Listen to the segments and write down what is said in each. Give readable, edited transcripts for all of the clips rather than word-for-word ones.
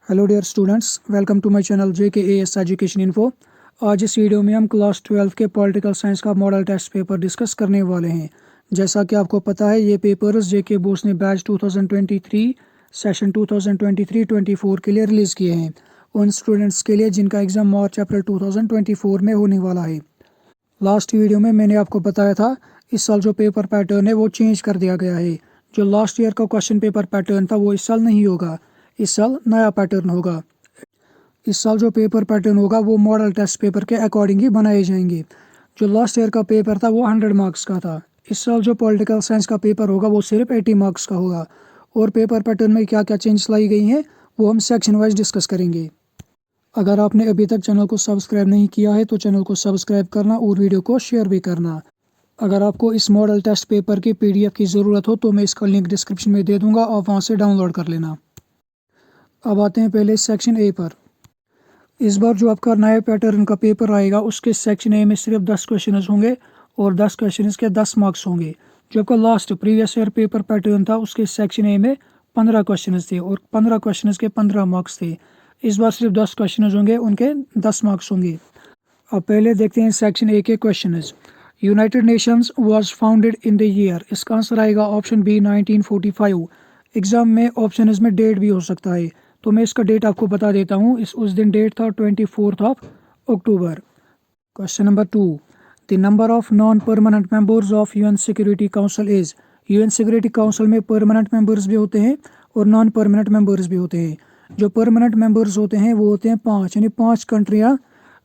Hello dear students, welcome to my channel JKAS education info. आज इस video में हम क्लास 12 के पॉलिटिकल साइंस का मॉडल टेस्ट पेपर डिस्कस करने वाले हैं। जैसा कि आपको पता है, ये पेपर्स JK बोर्ड ने बैच 2023 सेशन 2023-24 के लिए रिलीज़ किए हैं उन स्टूडेंट्स के लिए जिनका एग्ज़ाम मार्च अप्रैल 2024 में होने वाला है। लास्ट वीडियो में मैंने आपको बताया था इस साल जो पेपर पैटर्न है वो चेंज कर दिया गया है। जो लास्ट ईयर का क्वेश्चन पेपर पैटर्न था वो इस साल नहीं होगा, इस साल नया पैटर्न होगा। इस साल जो पेपर पैटर्न होगा वो मॉडल टेस्ट पेपर के अकॉर्डिंग ही बनाए जाएंगे। जो लास्ट ईयर का पेपर था वो 100 मार्क्स का था। इस साल जो पॉलिटिकल साइंस का पेपर होगा वो सिर्फ 80 मार्क्स का होगा। और पेपर पैटर्न में क्या क्या चेंजेस लाई गई हैं वो हम सेक्शन वाइज डिस्कस करेंगे। अगर आपने अभी तक चैनल को सब्सक्राइब नहीं किया है तो चैनल को सब्सक्राइब करना और वीडियो को शेयर भी करना। अगर आपको इस मॉडल टेस्ट पेपर की PDF की ज़रूरत हो तो मैं इसका लिंक डिस्क्रिप्शन में दे दूंगा, आप वहां से डाउनलोड कर लेना। अब आते हैं पहले सेक्शन ए पर। इस बार जो आपका नया पैटर्न का पेपर आएगा उसके सेक्शन ए में सिर्फ 10 क्वेश्चन होंगे और 10 क्वेश्चन के 10 मार्क्स होंगे। जो आपका last previous year paper pattern था उसके सेक्शन ए में 15 क्वेश्चन थे और 15 क्वेश्चन के 15 मार्क्स थे। इस बार सिर्फ 10 क्वेश्चन होंगे, उनके 10 मार्क्स होंगे। अब पहले देखते हैं सेक्शन ए के question. United Nations was founded in the year. इसका आंसर आएगा ऑप्शन बी 1945। एग्जाम में ऑप्शन में डेट भी हो सकता है, तो मैं इसका डेट आपको बता देता हूँ। उस दिन डेट था 24 अक्टूबर। Question number 2, the number of non permanent members of UN security council is. UN security council में परमानेंट मेंबर्स भी होते हैं और नॉन परमानेंट मेंबर्स भी होते हैं। जो परमानेंट मेंबर्स होते हैं वो होते हैं 5, यानी 5 कंट्रियाँ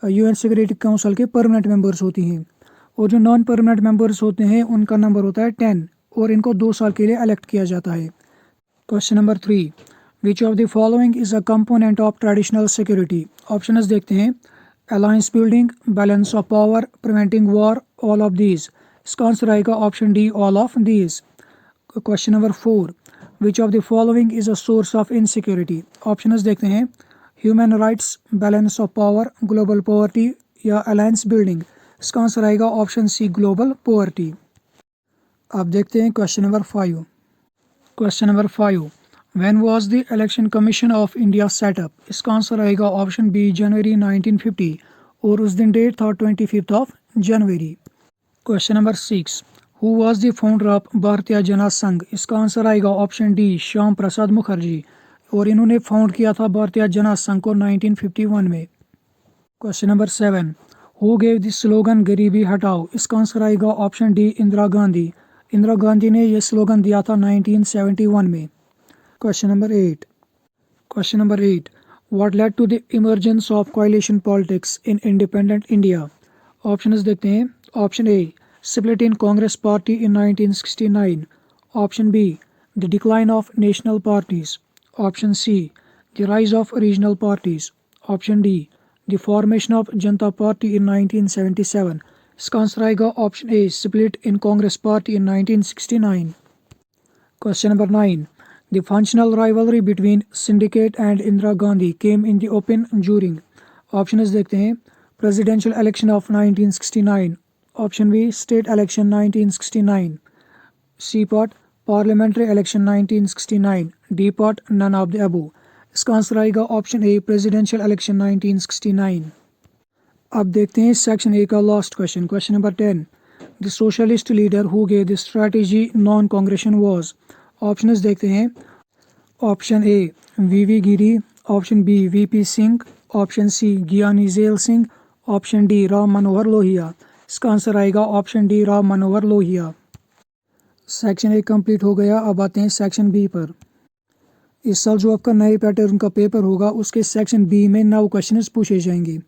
UN सिक्योरिटी काउंसिल के परमानेंट मेंबर्स होती हैं। और जो नॉन परमानेंट मेंबर्स होते हैं उनका नंबर होता है 10 और इनको 2 साल के लिए इलेक्ट किया जाता है। Question number 3, which of the following is a component of traditional security. Options देखते हैं, alliance building, balance of power, preventing war, all of these. इसका आंसर आएगा option D, all of these. Question number 4, which of the following is a source of insecurity. Options देखते हैं, human rights, balance of power, global poverty या alliance building. इसका answer आएगा option C, global poverty. अब देखते हैं question number 5। Question number 5, when was the election commission of India set up. इसका answer आएगा ऑप्शन बी, जनवरी 1950 और उस दिन डेट था 25 जनवरी। Question number 6, who was the founder of Bharatiya Jan Sangh. इसका आंसर आएगा ऑप्शन डी, श्याम प्रसाद मुखर्जी और इन्होंने फाउंड किया था भारतीय जन संघ को 1951 में। Question number 7, who gave the slogan गरीबी हटाओ। इसका आंसर आएगा ऑप्शन डी, इंदिरा गांधी। इंदिरा गांधी ने यह स्लोगन दिया था 1971 में। Question number 8। Question number 8, what led to the emergence of coalition politics in independent India. Options देखते हैं, option A, split in Congress party in 1969, option B, the decline of national parties, option C, the rise of regional parties, option D, the formation of Janata party इन 1977। इसका answer आएगा option A, split in Congress party in 1969। Question number 9, the functional rivalry between syndicate and Indira Gandhi came in the open during। Options देखते हैं, presidential election of 1969, option B, state election 1969, C part, parliamentary election 1969, D part, none of the above। इसका answer आएगा option A, presidential election 1969। अब देखते हैं section A का last question. Question number 10, the socialist leader who gave the strategy non Congressism was. Options देखते हैं, option A, VV Giri, option B, VP Singh, option C, ज्ञानी jail Singh, option D, Ram Manohar Lohia. इसका answer आएगा option D, Ram Manohar Lohia. Section A complete हो गया। अब आते हैं सेक्शन बी पर। इस साल जो आपका नए पैटर्न का पेपर होगा उसके सेक्शन बी में 9 क्वेश्चन पूछे जाएंगे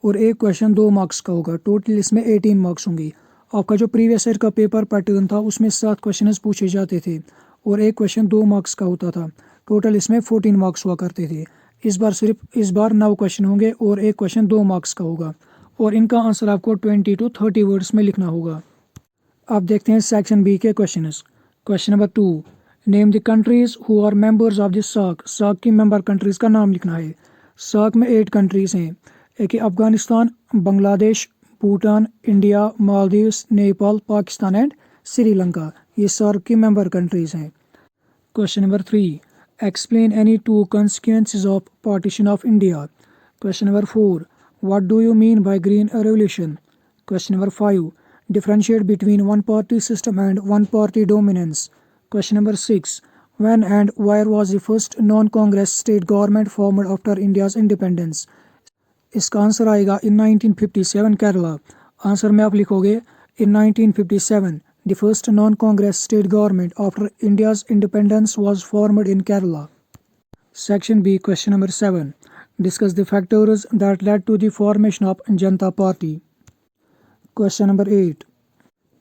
और एक क्वेश्चन 2 मार्क्स का होगा। टोटल इसमें 18 मार्क्स होंगे। आपका जो प्रीवियस ईयर का पेपर पैटर्न था उसमें 7 क्वेश्चन पूछे जाते थे और एक क्वेश्चन 2 मार्क्स का होता था। टोटल इसमें 14 मार्क्स हुआ करते थे। इस बार 9 क्वेश्चन होंगे और एक क्वेश्चन 2 मार्क्स का होगा और इनका आंसर आपको 20 to 30 वर्ड्स में लिखना होगा। अब देखते हैं सेक्शन बी के questions. Question number 2, name the countries who are members of the SAARC. SAARC की मेंबर कंट्रीज का नाम लिखना है। सार्क में 8 कंट्रीज हैं, एक है अफगानिस्तान, बांग्लादेश, भूटान, इंडिया, मालदीव्स, नेपाल, पाकिस्तान एंड श्रीलंका। ये सार्क की मेंबर कंट्रीज हैं। Question number 3, Explain any two consequences of partition of India. Question number 4. What do you mean by green revolution? Question number 5. Differentiate between one-party system and one-party dominance. Question number 6. When and where was the first non-Congress state government formed after India's independence? इसका answer आएगा in 1957 Kerala. Answer में आप लिखोगे in 1957 the first non-Congress state government after India's independence was formed in Kerala. Section B, question number 7. Discuss the factors that led to the formation of Janata Party. Question number 8.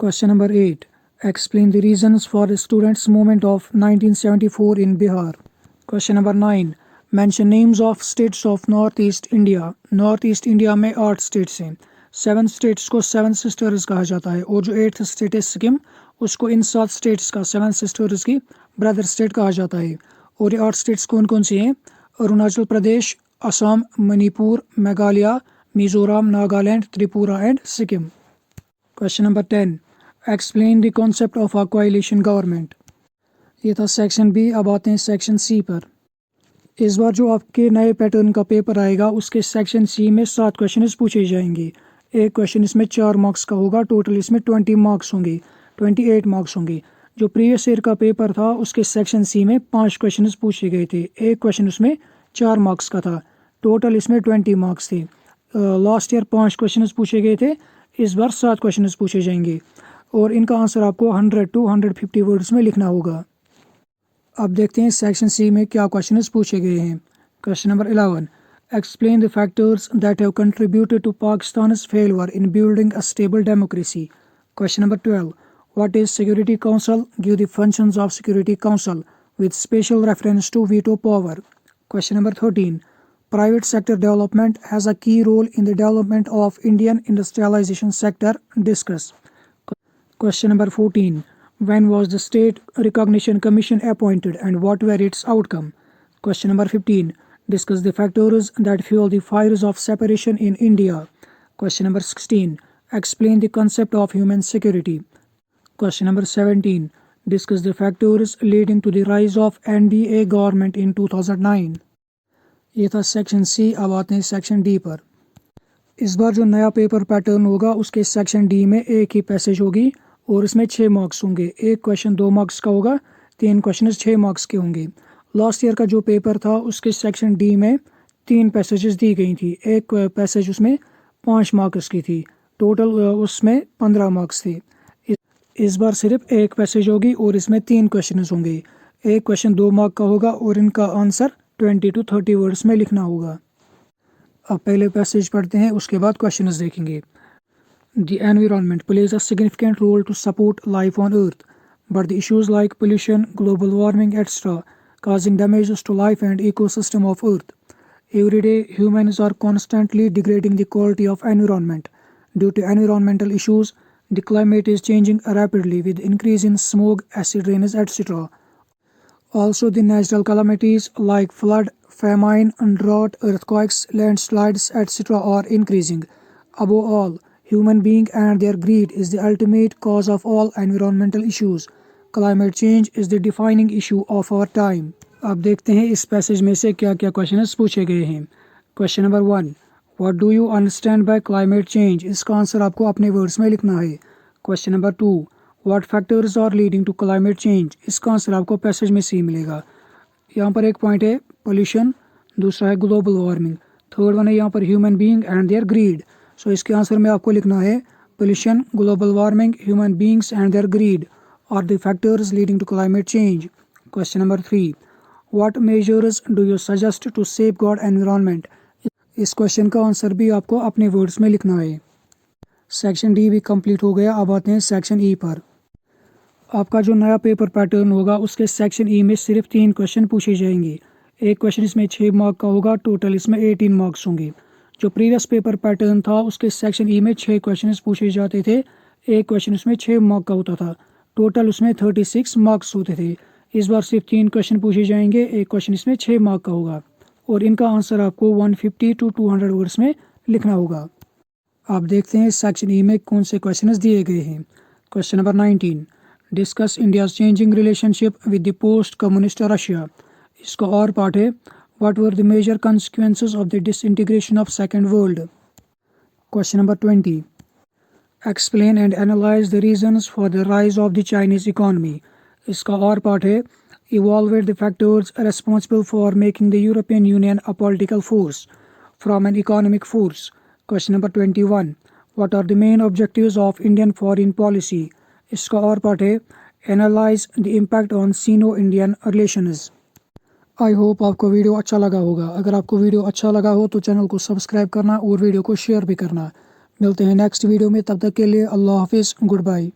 Question number 8. Explain the reasons for the students' movement of 1974 in Bihar. Question number 9. Mention names of states of Northeast India. Northeast India में 8 states हैं। 7 states को 7 sisters कहा जाता है और जो 8th state है सिक्किम उसको इन 7 states का 7 sisters की ब्रदर स्टेट कहा जाता है। और ये 8 states कौन कौन सी हैं? Arunachal Pradesh, Assam, Manipur, Meghalaya, Mizoram, Nagaland, Tripura and Sikkim. Question number 10. Explain the concept of a coalition government. ये था सेक्शन बी। अब आते हैं सेक्शन सी पर। इस बार जो आपके नए पैटर्न का पेपर आएगा उसके सेक्शन सी में 7 क्वेश्चन पूछे जाएंगे। एक क्वेश्चन इसमें 4 मार्क्स का होगा। टोटल इसमें 20 मार्क्स होंगे, 28 मार्क्स होंगे। जो प्रीवियस ईयर का पेपर था उसके सेक्शन सी में 5 क्वेश्चन पूछे गए थे। एक क्वेश्चन उसमें 4 मार्क्स का था। टोटल इसमें 20 मार्क्स थे। लास्ट ईयर 5 क्वेश्चन पूछे गए थे, इस बार 7 क्वेश्चन पूछे जाएंगे और इनका आंसर आपको 100 to 150 वर्ड्स में लिखना होगा। अब देखते हैं सेक्शन सी में क्या क्वेश्चन पूछे गए हैं। Question number 11. Explain the factors that have contributed to Pakistan's failure in building a stable democracy. Question number 12. What is Security Council? Give the functions of Security Council with special reference to veto power. Question number 13. Private sector development has a key role in the development of Indian industrialization sector. Discuss. Question number 14. When was the State Recognition Commission appointed and what were its outcome? Question number 15. Discuss the factors that fuel the fires of separation in India. Question number 16. Explain the concept of human security. Question number 17. Discuss the factors leading to the rise of NDA government in 2009. ये था section C. अब आते हैं section D पर। इस बार जो नया paper pattern होगा उसके सेक्शन डी में एक ही पैसेज होगी और इसमें 6 मार्क्स होंगे। एक क्वेश्चन 2 मार्क्स का होगा, 3 क्वेश्चन 6 मार्क्स के होंगे। लास्ट ईयर का जो पेपर था उसके सेक्शन डी में 3 पैसेजेस दी गई थी। एक पैसेज उसमें 5 मार्क्स की थी। टोटल उसमें 15 मार्क्स थे। इस बार सिर्फ एक पैसेज होगी और इसमें 3 क्वेश्चन होंगे। एक क्वेश्चन 2 मार्क का होगा और इनका आंसर 20 to 30 वर्ड्स में लिखना होगा। अब पहले पैसेज पढ़ते हैं, उसके बाद क्वेश्चंस देखेंगे। The environment plays a significant role to support life on Earth, but the issues like pollution, global warming, etc., causing damages to life and ecosystem of Earth. Every day, humans are constantly degrading the quality of environment. Due to environmental issues, the climate is changing rapidly with increase in smog, acid rains, etc. Also, the natural calamities like flood, famine, drought, earthquakes, landslides, etc. are increasing. Above all, human being and their greed is the ultimate cause of all environmental issues. Climate change is the defining issue of our time. अब देखते हैं इस passage में से क्या क्या questions पूछे गए हैं। Question number 1. What do you understand by climate change? इसका आंसर आपको अपने वर्ड्स में लिखना है। Question number 2. What factors are leading to climate change? इसका आंसर आपको पैसेज में सी मिलेगा। यहाँ पर एक पॉइंट है पोल्यूशन, दूसरा है ग्लोबल वार्मिंग, थर्ड वन है यहाँ पर human being and their greed. So इसके आंसर में आपको लिखना है pollution, global warming, human beings and their greed are the factors leading to climate change. Question number 3. What measures do you suggest to safeguard environment? इस question का answer भी आपको अपने वर्ड्स में लिखना है। सेक्शन डी भी कंप्लीट हो गया। अब आते हैं सेक्शन ई पर। आपका जो नया पेपर पैटर्न होगा उसके सेक्शन ई में सिर्फ 3 क्वेश्चन पूछे जाएंगे। एक क्वेश्चन इसमें 6 मार्क का होगा, टोटल इसमें 18 मार्क्स होंगे। जो प्रीवियस पेपर पैटर्न था उसके सेक्शन ई में 6 क्वेश्चन पूछे जाते थे। एक क्वेश्चन उसमें 6 मार्क का होता था, टोटल उसमें 36 मार्क्स होते थे। इस बार सिर्फ 3 क्वेश्चन पूछे जाएंगे, एक क्वेश्चन इसमें 6 मार्क का होगा और इनका आंसर आपको 150 to 200 वर्ड्स में लिखना होगा। आप देखते हैं सेक्शन ई में कौन से क्वेश्चन दिए गए हैं। Question number 19. Discuss India's changing relationship with the post communist Russia. इसका और पार्ट है what were the major consequences of the disintegration of second world. Question number 20, explain and analyse the reasons for the rise of the Chinese economy. इसका और part है evaluate the factors responsible for making the European Union a political force from an economic force. Question number 21, what are the main objectives of Indian foreign policy? इसका और part है analyze the impact on Sino-Indian relations. I hope आपको video अच्छा लगा होगा। अगर आपको video अच्छा लगा हो तो चैनल को सब्सक्राइब करना और वीडियो को शेयर भी करना। मिलते हैं नेक्स्ट वीडियो में, तब तक के लिए अल्लाह हाफिज़, गुड बाय।